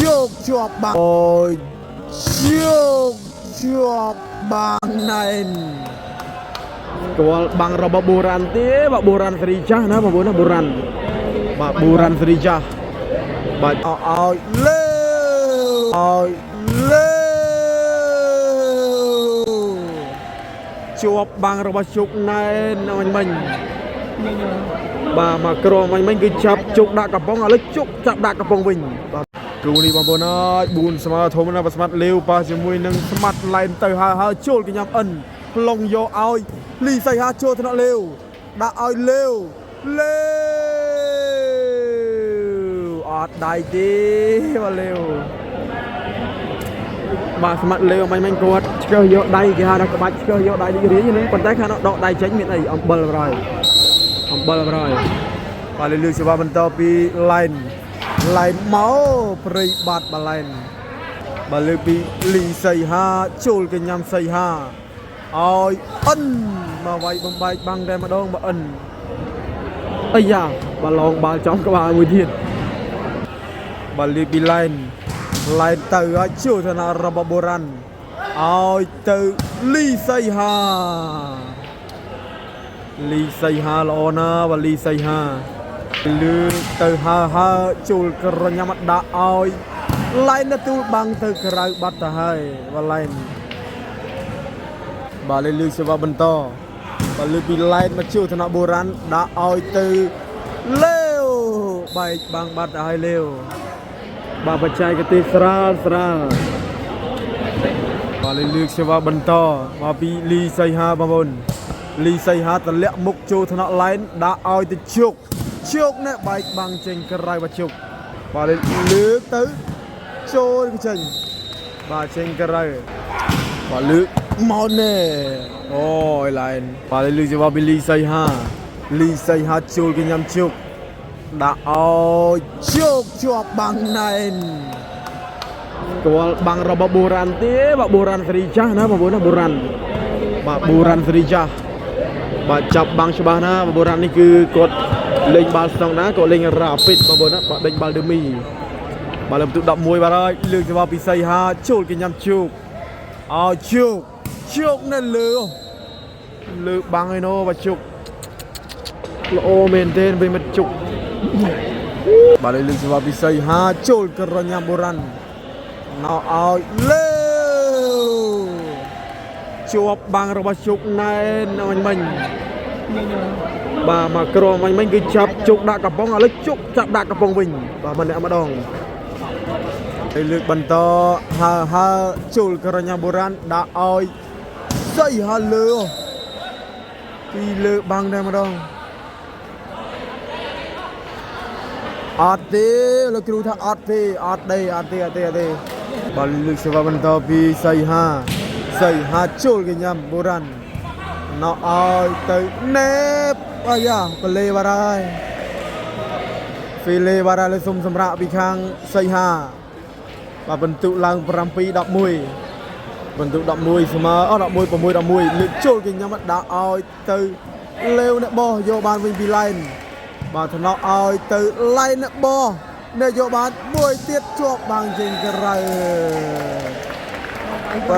ជោគជាប់បាំងអូយជោគជាប់បាំងណែនគួលបាំងរបស់បុរាណទេបាទបុរាណសេរីចាស់ណាបងប្អូនណាបុរាណបាទបុរាណសេរីចាស់បាទឲ្យលើឲ្យលើជាប់បាំងរបស់ជុកណែនមិញបាទមកក្រមិញគឺចាប់ជុកដាក់កំប៉ុងឥឡូវជុកចាប់ដាក់កំប៉ុងវិញបាទគ្រូនេះបងប្អូនអើយ4ស្មើធំណាស់ស្មាត់លាវប៉ះជាមួយនឹងស្មាត់ឡែនទៅហើចូលកញ្ញាំអិនផ្លុងយកឲ្យលីសៃហាចូលថ្នាក់លាវដាក់ឲ្យលាវអត់ដៃទេបាទលាវបាទស្មាត់លាវមិញគាត់ឆ្កឹះយកដៃគេហៅថាក្បាច់ឆ្កឹះយកដៃដូចរៀងហ្នឹងប៉ុន្តែខាងដកដៃចេញមានអីអំបិលប្រយបាទលើកសេវាបន្តពីឡែនមកព្រៃបាត់បាឡែនបាទលើកពីលីសៃហាចូលកញ្ញាំសៃហាឲ្យអិនមកវាយបំបែកបាំងតែម្ដងបើអិនអាយ៉ាបាឡងបាល់ចំក្បាលមួយទៀតបាទលើកពីឡែនទៅឲ្យចូលឋានៈរបស់បុរាណឲ្យទៅលីសៃហាល្អណាស់បាទលីសៃហាលឿនទៅហើចូលក្រញ៉ាំដាក់ឲ្យឡែនទូលបាំងទៅក្រៅបាត់ទៅហើយបាទឡែនបាទលើកសេវាបន្តបាទលើកពីឡែនមកចូលឋានៈបុរាណដាក់ឲ្យទៅលាវបែកបាំងបាត់ទៅហើយលាវបាទបច្ចេកទេសស្រាលបាទលើកសេវាបន្តមកពីលីសៃហាបងប្អូនលីសៃហាតម្លាក់មុខចូលថ្នាក់ឡែនដាក់ឲ្យទៅជុកនេះបែកបាំងចេញក្រៅបាទជុកបាទលើកទៅចូលចេញបាទចេញក្រៅបាទលើកមកណែអូយឡែនបាទលើកសេវាពីលីសៃហាចូលកញ្ញាំជុកដាក់ឲ្យជោគជាប់បាំងណែនគួលបាំងរបស់បុរាណទេបាទបុរាណសេរីចាស់ណាបងប្អូនណាបុរាណបាទបុរាណសេរីចាស់បាទចាប់បាំងច្បាស់ណាបុរាណនេះគឺគាត់លេងបាល់ស្នងណាគាត់លេងរ៉ាពីតបងប្អូនណាបាទដេញបាល់ដឺមីបាទលើកទូ11បាទហើយលើកសេវាពីសៃហាចូលកញ្ញាំជោគឲ្យជោគនៅលើបាំងឯណូបាទជោគល្អមែនទេវិញមិនជោគបាទលើកសេវាពីសៃហាចូលក្រញ៉ាំបុរាណណៅឲ្យលើជាប់បាំងរបស់ជុកណែនមិញបាទមកក្រមិញគឺចាប់ជុកដាក់កំប៉ុងឥឡូវជុកចាប់ដាក់កំប៉ុងវិញបាទម្នាក់ម្ដងហើយលើកបន្តហើចូលក្រញ៉ាំបុរាណដាក់ឲ្យសៃហាលើពីលើបាំងតែម្ដងអត់ទេលោកគ្រូថាអត់ទេបាទលើកសេវាបន្តពីសៃហាចូលកញ្ញាំបុរាណណៅឲ្យទៅណេបអាយ៉ាបលេបារ៉ាយហ្វីលេបារ៉ាលើសុំសម្រាប់ពីខាងសៃហាបាទបន្ទុកឡើង7-11បន្ទុក11ស្មើ11-6-11លើកចូលកញ្ញាំដាក់ឲ្យទៅលេវអ្នកបោះយកបានវិញពីឡែនបាទថ្នាក់ឲ្យទៅឡែនអ្នកបោះអ្នកយកបានមួយទៀតជាប់បាំងចេញក្រៅ7-11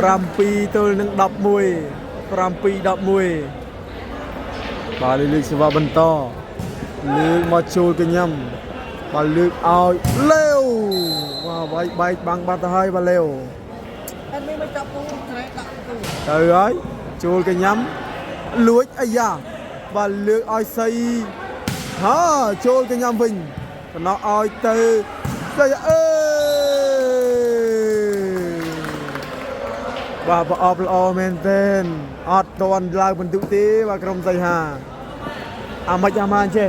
បាទលើកសេវាបន្តលើកមកចូលកញ្ញាំបាទលើកឲ្យលាវបាទបែកបាំងបាត់ទៅហើយបាទលាវអត់មានមកចាប់គូត្រែដាក់គូទៅហើយចូលកញ្ញាំលួចអាយ៉ាបាទលើកឲ្យសៃហាចូលកញ្ញាំវិញបណ្ដោះឲ្យទៅសៃអើបាទប្រអប់ល្អមែនទែនអត់តន់ឡើងបន្ទុកទេបាទក្រុមសៃហាអាម៉េចអាម៉ានចេះ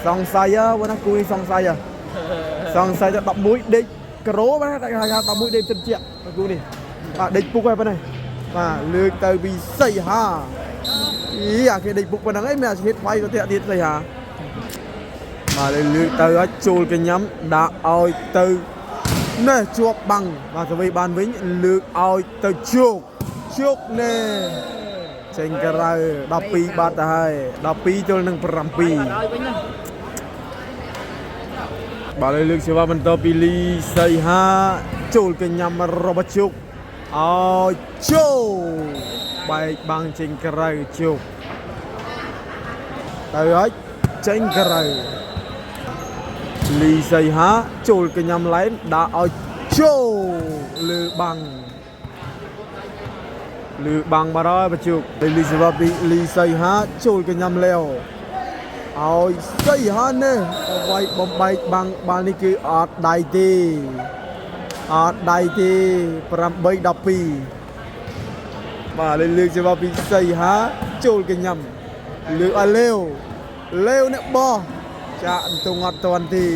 សង្ស័យវណាគួយសង្ស័យទៅ11ដេកក្រូបាទគេហៅ11ដេកទឹកជាគូនេះបាទដេកពុកហើយប៉ុណ្ណេះបាទលើកទៅពីសៃហាអាគេដេកពុកប៉ុណ្ណឹងឯងមានអាហេតុវាយទៅទៀតសៃហាបាទលើកទៅឲ្យចូលកញ្ញាំដាក់ឲ្យទៅណែជាប់បាំងបាទទៅបានវិញលើកឲ្យទៅជោគណែចេញក្រៅ12បាត់ទៅហើយ12ទល់នឹង7 បាទលើកសេវាបន្តពីលីសីហាចូលកញ្ញាំរបស់ជុកឲ្យជោបែកបាំងចេញក្រៅជុកទៅហើយចេញក្រៅលីសីហាចូលកញ្ញាំឡែនដាក់ឲ្យជោលើបាំងបារហើយបជុកលីសេវាពីលីសីហាចូលកញ្ញាំលាវឲ្យសីហានេះវាយបំបែកបាំងបាល់នេះគឺអត់ដៃទេ8-12បាទលើកសេវាពីសីហាចូលកញ្ញាំលើកឲ្យលាវនេះបោះចាក់ទៅអត់តាន់ទេ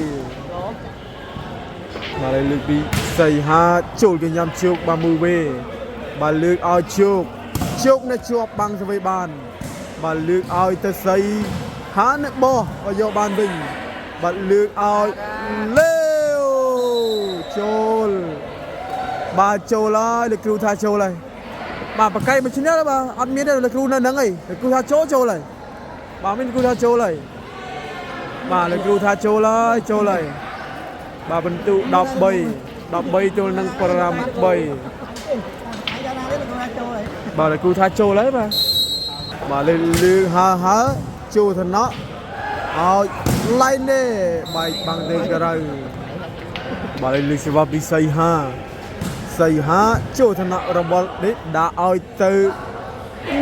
បាទលើកពីសីហាចូលកញ្ញាំជោគបាទមួយវេបាទលើកឲ្យជោគនេះជាប់បាំងសវេបានបាទលើកឲ្យទៅសីហានេះបោះក៏យកបានវិញបាទលើកឲ្យលាវចូលបាទចូលហើយលោកគ្រូថាចូលហើយបាទបកៃមួយឈ្នះបាទអត់មានទេលោកគ្រូនៅហ្នឹងឯងលោកគ្រូថាចូលហើយបាទមានគ្រូថាចូលហើយបាទលោកគ្រូថាចូលហើយបាទបន្ទុ13ទល់នឹង5-3បាទលោកគ្រូថាចូលហើយបាទលើហើចូលថ្នាក់ឲ្យឡៃនេះបែកបាំងទៅក្រៅបាទលើសេវាពីសីហាចូលថ្នាក់របស់នេះដាក់ឲ្យទៅ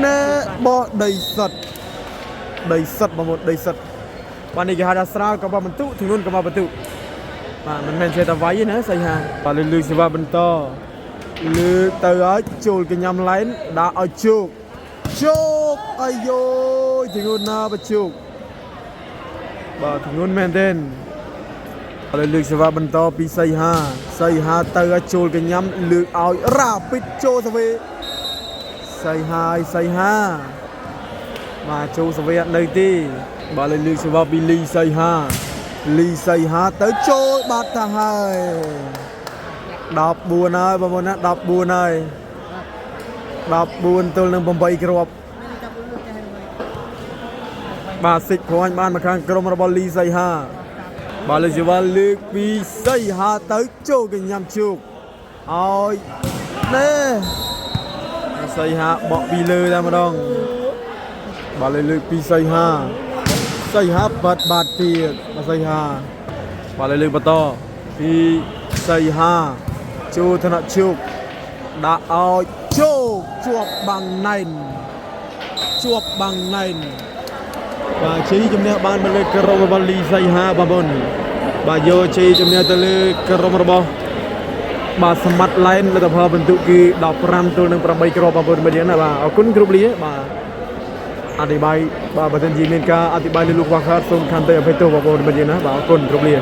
ណែបោះដីសិតបងប្អូនដីសិតបាទនេះគេហៅថាស្រាលក៏មកបន្ទុធ្ងន់ក៏មកបន្ទុបាទមិនមែនចេះតែវាយទេណាសីហាបាទលើសេវាបន្តលើទៅឲ្យចូលកញ្ញាំឡែនដាក់ឲ្យជោគអាយ៉ូធ្ងន់ណាបជោគបាទធ្ងន់មែនទេហើយលើកសេវាបន្តពីសីហាទៅឲ្យចូលកញ្ញាំលើកឲ្យរ៉ាពីតចូលសវេសីហាបាទចូលសវេអត់នៅទេបាទលើកសេវាពីលីសីហាទៅចូលបាត់ទៅហើយ14ហើយបងប្អូនណា14ហើយ14ទល់នឹង8គ្រាប់បាទសិចព្រាញ់បានមកខាងក្រុមរបស់លីសីហាបាទលើសេវាលើកពីសីហាទៅចូលកញ្ញាំជោគឲ្យនេះសីហាបកពីលើតែម្ដងបាទលើកពីសីហាបាត់ទៀតសីហាបាទលើកបន្តពីសីហាចូលថ្នាក់ជោគដាក់ឲ្យជោគជាប់បាំងណែនបាទជ័យជំនះបានមកលើក្រុមរបស់លីសីហាបងប្អូនបាទយកជ័យជំនះទៅលើក្រុមរបស់បាទសមត្ថឡែនលទ្ធផលបន្ទុកគឺ15ទល់នឹង8គ្រាប់បងប្អូនមើលយ៉ាងណាបាទអរគុណគ្រប់លាបាទអធិប្បាយបាទបើសិនជាមានការអធិប្បាយលើលោកខ្វះខាតសូមខន្តីអភ័យទោសបងប្អូនមើលយ៉ាងណាបាទអរគុណគ្រប់លា